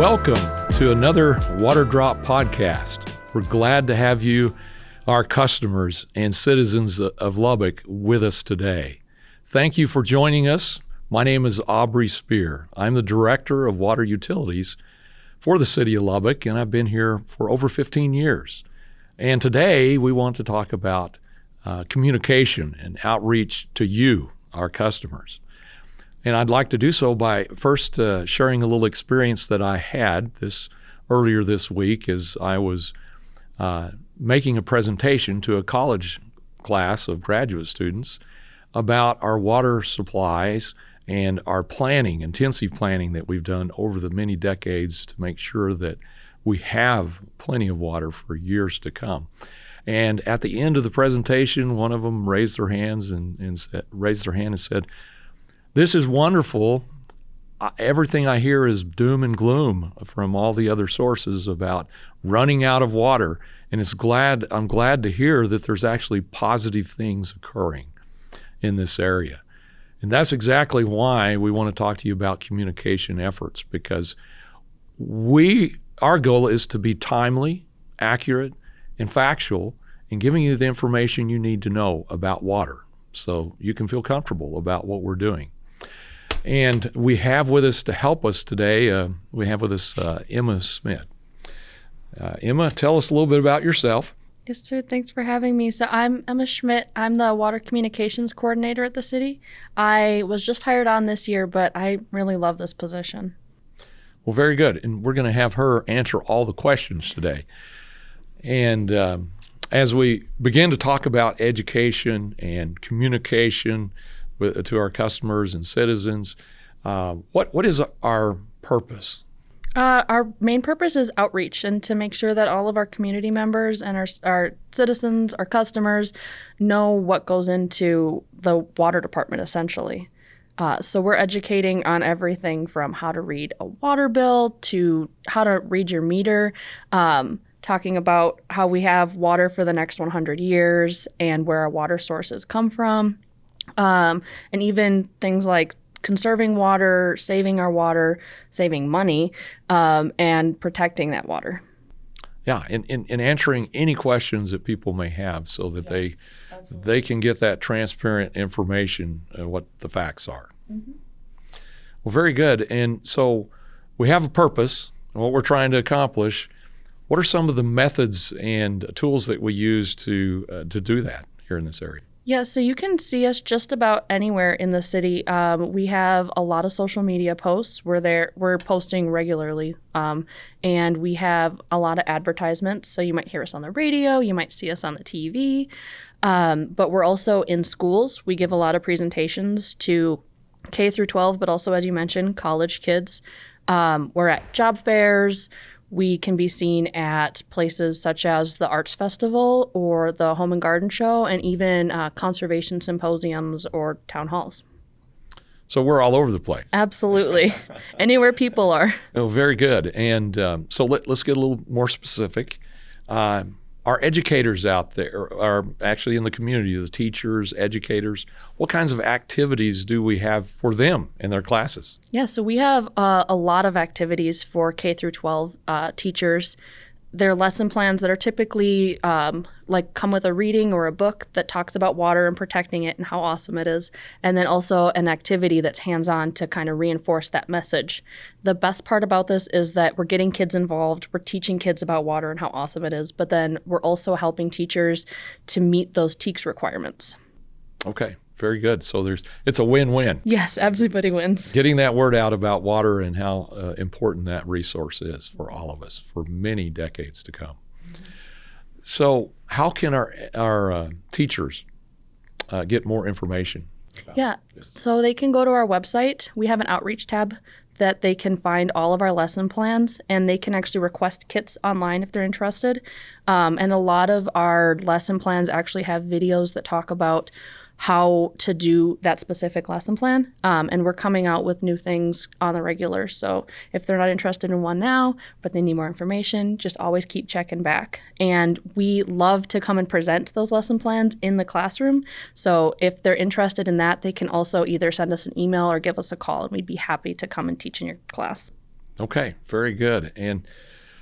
Welcome to another Water Drop podcast. We're glad to have you, our customers and citizens of Lubbock, with us today. Thank you for joining us. My name is Aubrey Spear. I'm the Director of Water Utilities for the City of Lubbock, and I've been here for over 15 years. And today we want to talk about communication and outreach to you, our customers. And I'd like to do so by first sharing a little experience that I had earlier this week as I was making a presentation to a college class of graduate students about our water supplies and our intensive planning that we've done over the many decades to make sure that we have plenty of water for years to come. And at the end of the presentation, one of them raised their hand and said, "This is wonderful. Everything I hear is doom and gloom from all the other sources about running out of water. And I'm glad to hear that there's actually positive things occurring in this area." And that's exactly why we want to talk to you about communication efforts, because our goal is to be timely, accurate, and factual in giving you the information you need to know about water so you can feel comfortable about what we're doing. And we have with us to help us today, Emma Schmidt. Emma, tell us a little bit about yourself. Yes, sir. Thanks for having me. So I'm Emma Schmidt. I'm the Water Communications Coordinator at the city. I was just hired on this year, but I really love this position. Well, very good. And we're going to have her answer all the questions today. And as we begin to talk about education and communication to our customers and citizens, what is our purpose? Our main purpose is outreach and to make sure that all of our community members and our citizens, our customers, know what goes into the water department, essentially. So we're educating on everything from how to read a water bill to how to read your meter, talking about how we have water for the next 100 years and where our water sources come from, and even things like conserving water, saving our water, saving money, and protecting that water. Yeah, and answering any questions that people may have so that they can get that transparent information, what the facts are. Mm-hmm. Well, very good. And so we have a purpose and what we're trying to accomplish. What are some of the methods and tools that we use to do that here in this area? Yeah, so you can see us just about anywhere in the city. We have a lot of social media posts. We're posting regularly, and we have a lot of advertisements. So you might hear us on the radio, you might see us on the TV, but we're also in schools. We give a lot of presentations to K through 12, but also, as you mentioned, college kids. We're at job fairs. We can be seen at places such as the Arts Festival or the Home and Garden Show, and even conservation symposiums or town halls. So we're all over the place. Absolutely. Anywhere people are. Oh, very good. And so let's get a little more specific. Our educators out there are actually in the community, the teachers, educators. What kinds of activities do we have for them in their classes? Yeah, so we have a lot of activities for K through 12 teachers. They're lesson plans that are typically come with a reading or a book that talks about water and protecting it and how awesome it is. And then also an activity that's hands-on to kind of reinforce that message. The best part about this is that we're getting kids involved. We're teaching kids about water and how awesome it is. But then we're also helping teachers to meet those TEKS requirements. Okay. Very good. So it's a win-win. Yes, everybody wins. Getting that word out about water and how important that resource is for all of us for many decades to come. Mm-hmm. So how can our teachers get more information about this? So they can go to our website. We have an outreach tab that they can find all of our lesson plans, and they can actually request kits online if they're interested. And a lot of our lesson plans actually have videos that talk about how to do that specific lesson plan. And we're coming out with new things on the regular. So if they're not interested in one now, but they need more information, just always keep checking back. And we love to come and present those lesson plans in the classroom. So if they're interested in that, they can also either send us an email or give us a call, and we'd be happy to come and teach in your class. Okay, very good. And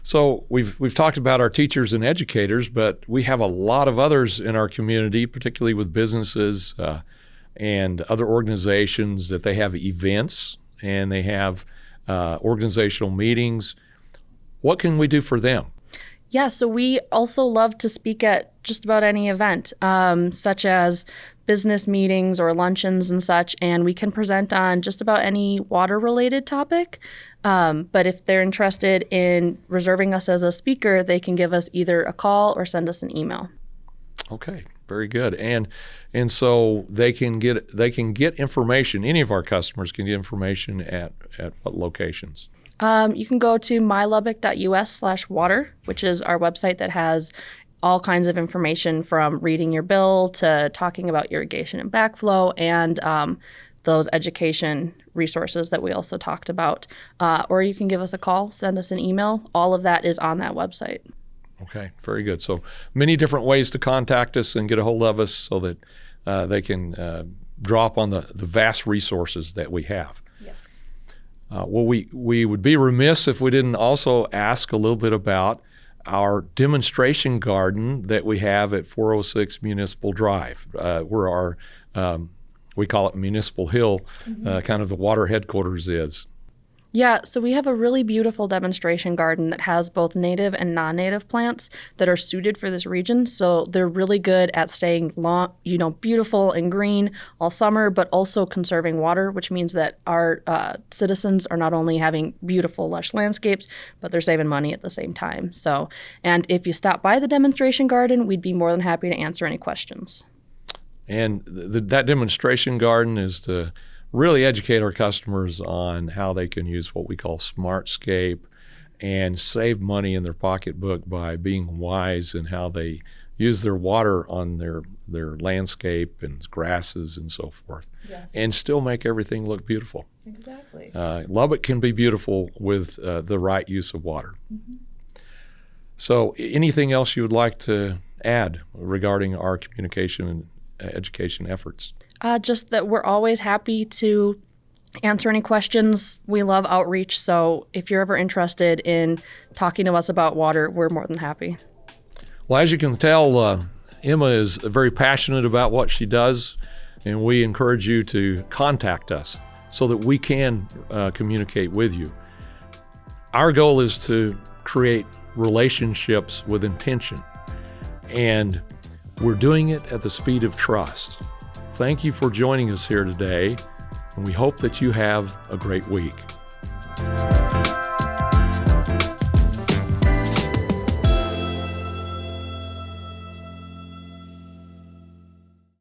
so we've talked about our teachers and educators, but we have a lot of others in our community, particularly with businesses and other organizations that they have events and they have organizational meetings. What can we do for them? Yeah, so we also love to speak at just about any event, such as business meetings or luncheons and such, and we can present on just about any water-related topic. But if they're interested in reserving us as a speaker, they can give us either a call or send us an email. Okay, very good. And so they can get information. Any of our customers can get information at what locations? You can go to mylubbock.us/water, which is our website that has all kinds of information from reading your bill to talking about irrigation and backflow and those education resources that we also talked about. Or you can give us a call, send us an email. All of that is on that website. Okay, very good. So many different ways to contact us and get a hold of us so that they can draw upon the vast resources that we have. Yes. Well, we would be remiss if we didn't also ask a little bit about our demonstration garden that we have at 406 Municipal Drive, where our, we call it Municipal Hill, kind of the water headquarters is. Yeah, so we have a really beautiful demonstration garden that has both native and non-native plants that are suited for this region. So they're really good at staying beautiful and green all summer, but also conserving water, which means that our citizens are not only having beautiful, lush landscapes, but they're saving money at the same time. So, and if you stop by the demonstration garden, we'd be more than happy to answer any questions. And that demonstration garden is to really educate our customers on how they can use what we call SmartScape and save money in their pocketbook by being wise in how they use their water on their landscape and grasses and so forth. Yes. And still make everything look beautiful. Exactly. Lubbock can be beautiful with the right use of water. Mm-hmm. So anything else you would like to add regarding our communication and education efforts? Just that we're always happy to answer any questions. We love outreach, so if you're ever interested in talking to us about water, we're more than happy. Well, as you can tell, Emma is very passionate about what she does, and we encourage you to contact us so that we can communicate with you. Our goal is to create relationships with intention, and we're doing it at the speed of trust. Thank you for joining us here today, and we hope that you have a great week.